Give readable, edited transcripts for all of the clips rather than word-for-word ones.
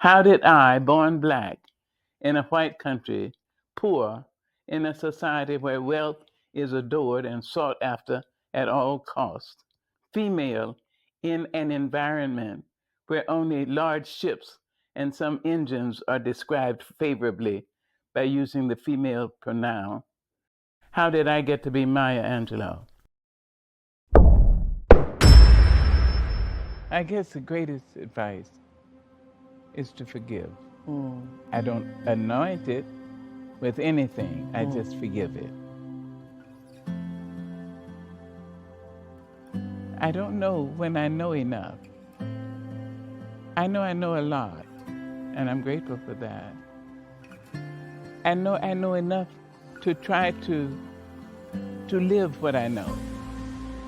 How did I, born black, in a white country, poor, in a society where wealth is adored and sought after at all costs, female, in an environment where only large ships and some engines are described favorably by using the female pronoun? How did I get to be Maya Angelou? I guess the greatest advice is to forgive. I don't anoint it with anything, I just forgive it. I don't know when I know enough. I know a lot, and I'm grateful for that. I know enough to try to live what I know,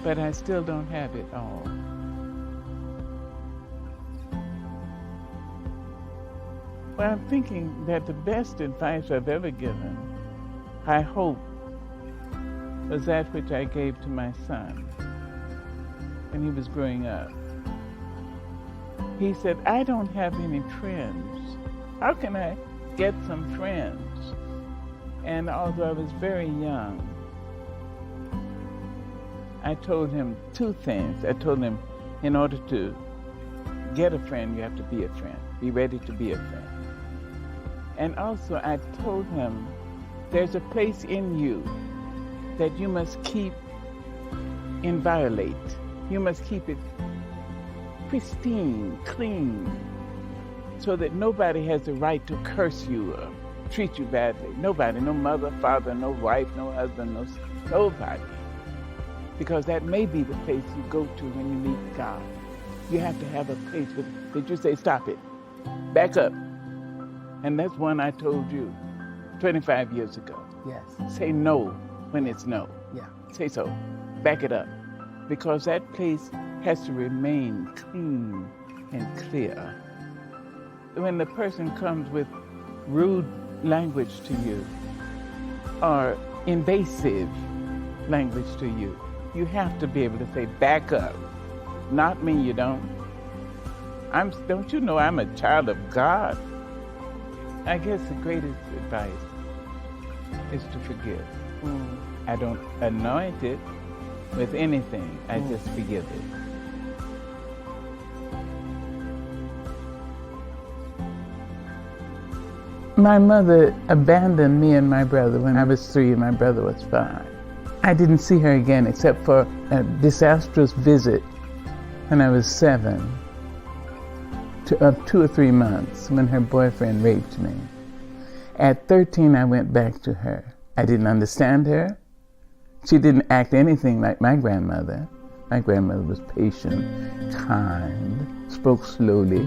but I still don't have it all. Well, I'm thinking that the best advice I've ever given, I hope, was that which I gave to my son when he was growing up. He said, I don't have any friends. How can I get some friends? And although I was very young, I told him two things. I told him, in order to get a friend, you have to be a friend. Be ready to be a friend. And also I told him, there's a place in you that you must keep inviolate. You must keep it pristine, clean, so that nobody has the right to curse you or treat you badly. Nobody, no mother, father, no wife, no husband, nobody. Because that may be the place you go to when you meet God. You have to have a place that you say, stop it, back up. And that's one I told you 25 years ago. Yes. Say no when it's no. Yeah. Say so. Back it up. Because that place has to remain clean and clear. When the person comes with rude language to you or invasive language to you, you have to be able to say, back up. Not me, you don't. Don't you know I'm a child of God? I guess the greatest advice is to forgive. I don't anoint it with anything, I just forgive it. My mother abandoned me and my brother when I was 3 and my brother was 5. I didn't see her again except for a disastrous visit when I was 7 of 2 or 3 months when her boyfriend raped me. At 13, I went back to her. I didn't understand her. She didn't act anything like my grandmother. My grandmother was patient, kind, spoke slowly.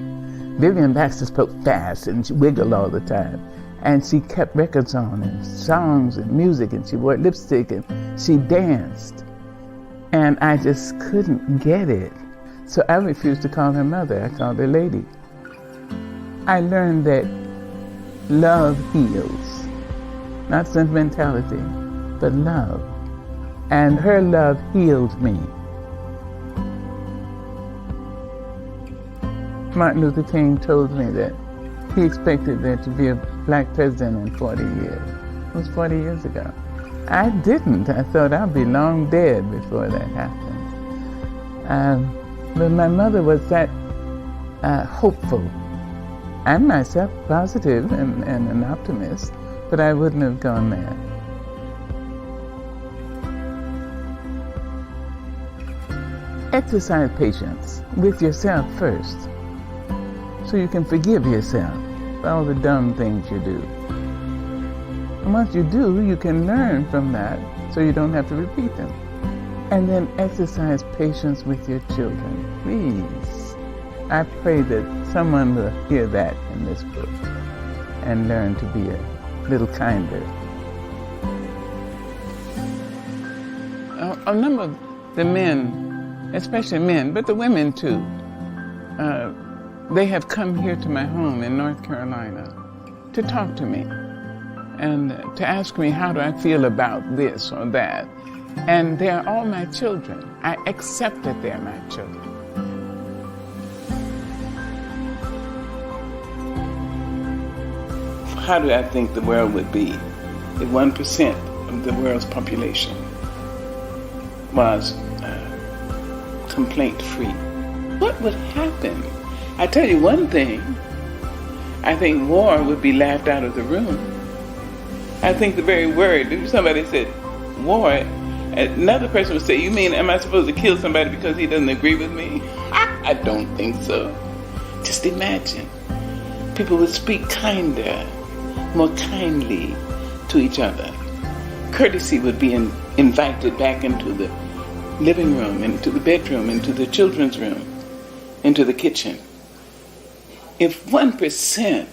Vivian Baxter spoke fast and she wiggled all the time. And she kept records on and songs and music, and she wore lipstick and she danced. And I just couldn't get it. So I refused to call her mother. I called her lady. I learned that love heals. Not sentimentality, but love. And her love healed me. Martin Luther King told me that he expected there to be a black president in 40 years. It was 40 years ago. I didn't. I thought I'd be long dead before that happened. But my mother was that hopeful. I'm myself positive and an optimist, but I wouldn't have gone there. Exercise patience with yourself first, so you can forgive yourself for all the dumb things you do. And once you do, you can learn from that so you don't have to repeat them. And then exercise patience with your children, please. I pray that someone will hear that in this book and learn to be a little kinder. A number of the men, especially men, but the women too, they have come here to my home in North Carolina to talk to me and to ask me how do I feel about this or that. And they're all my children. I accept that they're my children. how do I think the world would be if 1% of the world's population was complaint-free? What would happen? I tell you one thing, I think war would be laughed out of the room. I think the very word, if somebody said war, another person would say, you mean am I supposed to kill somebody because he doesn't agree with me? I don't think so. Just imagine. People would speak kinder, more kindly to each other. Courtesy would be invited back into the living room, into the bedroom, into the children's room, into the kitchen. If 1%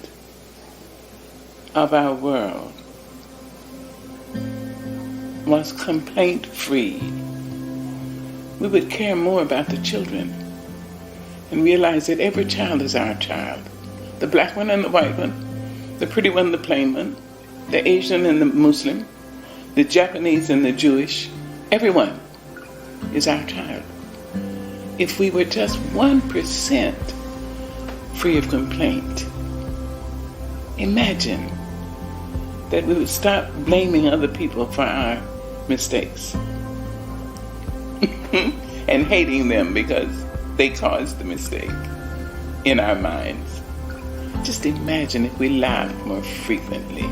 of our world was complaint-free, we would care more about the children and realize that every child is our child. The black one and the white one, the pretty one, the plain one, the Asian and the Muslim, the Japanese and the Jewish, everyone is our child. If we were just 1% free of complaint, imagine that we would stop blaming other people for our mistakes and hating them because they caused the mistake in our minds. Just imagine if we laughed more frequently,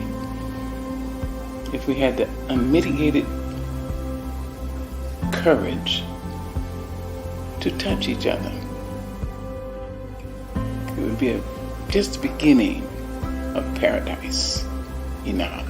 if we had the unmitigated courage to touch each other. It would be just the beginning of paradise, you know.